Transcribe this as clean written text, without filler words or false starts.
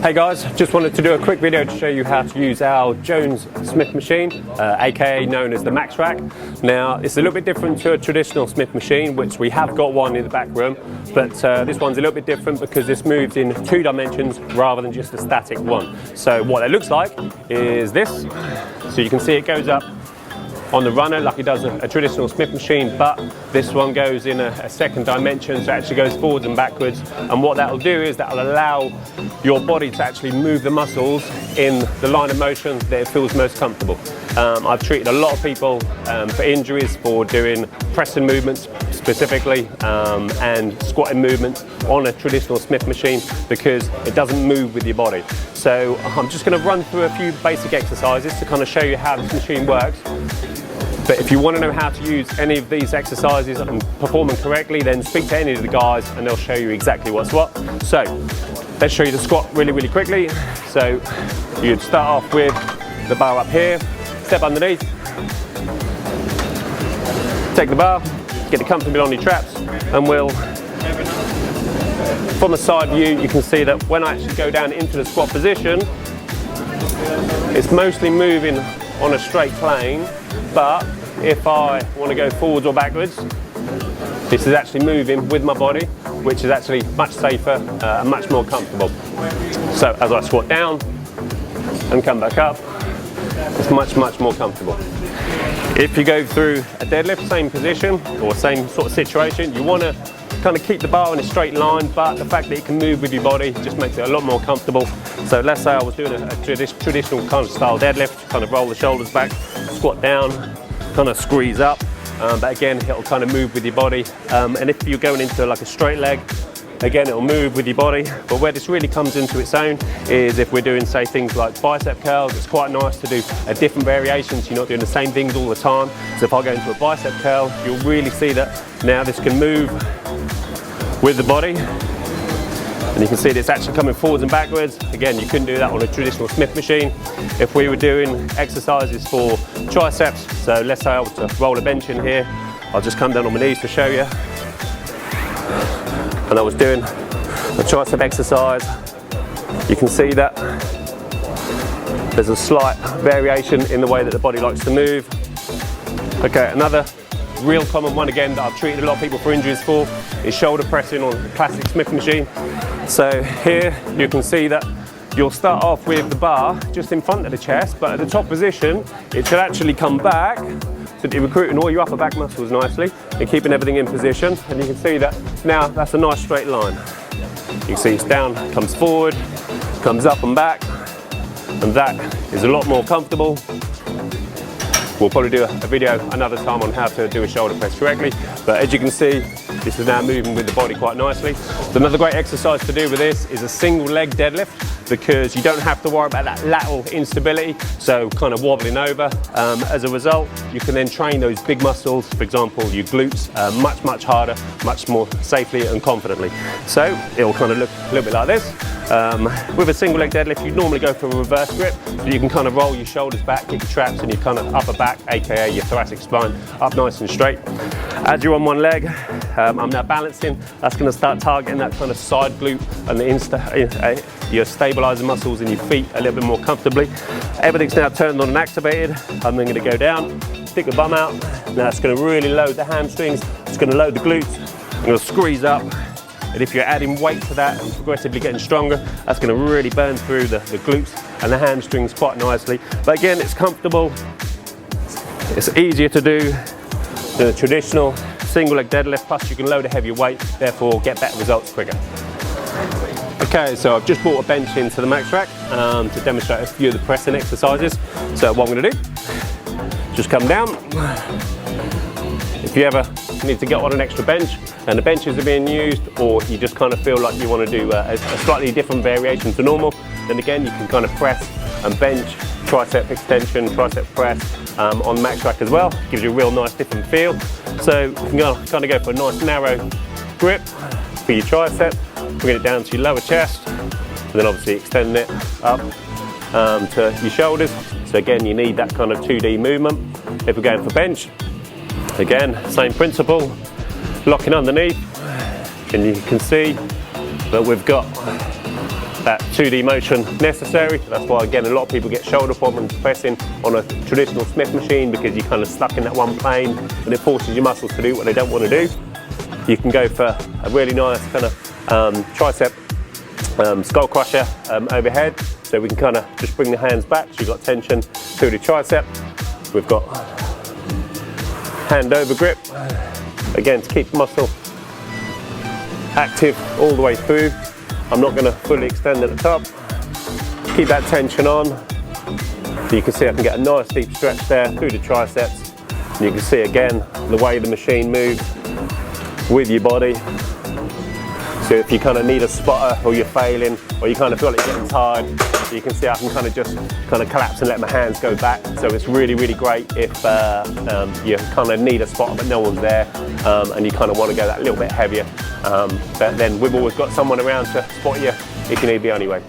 Hey guys, just wanted to do a quick video to show you how to use our Jones Smith machine, aka known as the Max Rack. Now it's a little bit different to a traditional Smith machine, which we have got one in the back room, but this one's a little bit different because this moves in 2 dimensions rather than just a static one. So what it looks like is this. So you can see it goes up on the runner like it does a traditional Smith machine, but this one goes in a 2nd dimension, so it actually goes forwards and backwards. And what that will do is that will allow your body to actually move the muscles in the line of motion that it feels most comfortable. I've treated a lot of people for injuries for doing pressing movements specifically and squatting movements on a traditional Smith machine because it doesn't move with your body. So I'm just going to run through a few basic exercises to kind of show you how this machine works. But if you want to know how to use any of these exercises and perform them correctly, then speak to any of the guys and they'll show you exactly what's what. So let's show you the squat really quickly. So you'd start off with the bar up here, step underneath, take the bar, get it comfortably on your traps, and we'll, from a side view, you can see that when I actually go down into the squat position, it's mostly moving on a straight plane, but if I want to go forwards or backwards, this is actually moving with my body, which is actually much safer and much more comfortable. So as I squat down and come back up, it's much more comfortable. If you go through a deadlift, same position or same sort of situation, you want to kind of keep the bar in a straight line, but the fact that it can move with your body just makes it a lot more comfortable. So let's say I was doing a traditional kind of style deadlift, kind of roll the shoulders back, squat down, kind of squeeze up, but again it'll kind of move with your body. And if you're going into like a straight leg, again it'll move with your body. But where this really comes into its own is if we're doing, say, things like bicep curls. It's quite nice to do a different variations. You're not doing the same things all the time. So if I go into a bicep curl, you'll really see that now this can move with the body, and you can see that it's actually coming forwards and backwards. Again, you couldn't do that on a traditional Smith machine. If we were doing exercises for triceps, so let's say I was to roll a bench in here, I'll just come down on my knees to show you, and I was doing a tricep exercise, you can see that there's a slight variation in the way that the body likes to move. Okay, another real common one again that I've treated a lot of people for injuries for is shoulder pressing on the classic Smith machine. So here you can see that you'll start off with the bar just in front of the chest, but at the top position it should actually come back so that you're recruiting all your upper back muscles nicely and keeping everything in position. And you can see that now that's a nice straight line. You can see it's down, comes forward, comes up and back, and that is a lot more comfortable. We'll probably do a video another time on how to do a shoulder press correctly, but as you can see, this is now moving with the body quite nicely. So another great exercise to do with this is a single leg deadlift, because you don't have to worry about that lateral instability, so kind of wobbling over. As a result, you can then train those big muscles, for example your glutes, much harder, much more safely and confidently. So it'll kind of look a little bit like this. With a single leg deadlift, you'd normally go for a reverse grip, so you can kind of roll your shoulders back, get your traps and your kind of upper back, aka your thoracic spine, up nice and straight. As you're on one leg, I'm now balancing. That's going to start targeting that kind of side glute and your stabilizer muscles in your feet a little bit more comfortably. Everything's now turned on and activated. I'm then going to go down, stick the bum out. Now it's going to really load the hamstrings. It's going to load the glutes. I'm going to squeeze up. And if you're adding weight to that and progressively getting stronger, that's going to really burn through the glutes and the hamstrings quite nicely. But again, it's comfortable. It's easier to do than a traditional single leg deadlift, plus you can load a heavier weight, therefore get better results quicker. Okay, so I've just brought a bench into the Max Rack to demonstrate a few of the pressing exercises. So what I'm going to do, just come down. If you ever need to get on an extra bench and the benches are being used, or you just kind of feel like you want to do a slightly different variation to normal, then again you can kind of press and bench, tricep extension, tricep press on Max Rack as well. Gives you a real nice different feel. So you can kind of go for a nice narrow grip for your tricep, bring it down to your lower chest, and then obviously extend it up to your shoulders. So again, you need that kind of 2D movement. If we're going for bench, again, same principle, locking underneath, and you can see that we've got that 2D motion necessary. That's why, again, a lot of people get shoulder problems pressing on a traditional Smith machine, because you're kind of stuck in that one plane and it forces your muscles to do what they don't want to do. You can go for a really nice kind of tricep skull crusher overhead. So we can kind of just bring the hands back, so you've got tension through the tricep. We've got hand over grip, again, to keep the muscle active all the way through. I'm not going to fully extend at the top. Keep that tension on. You can see I can get a nice deep stretch there through the triceps. And you can see again the way the machine moves with your body. So if you kind of need a spotter, or you're failing, or you kind of feel like you're getting tired, you can see I can kind of just collapse and let my hands go back. So it's really, really great if you kind of need a spotter but no one's there, and you kind of want to go that little bit heavier. But then we've always got someone around to spot you if you need the only way.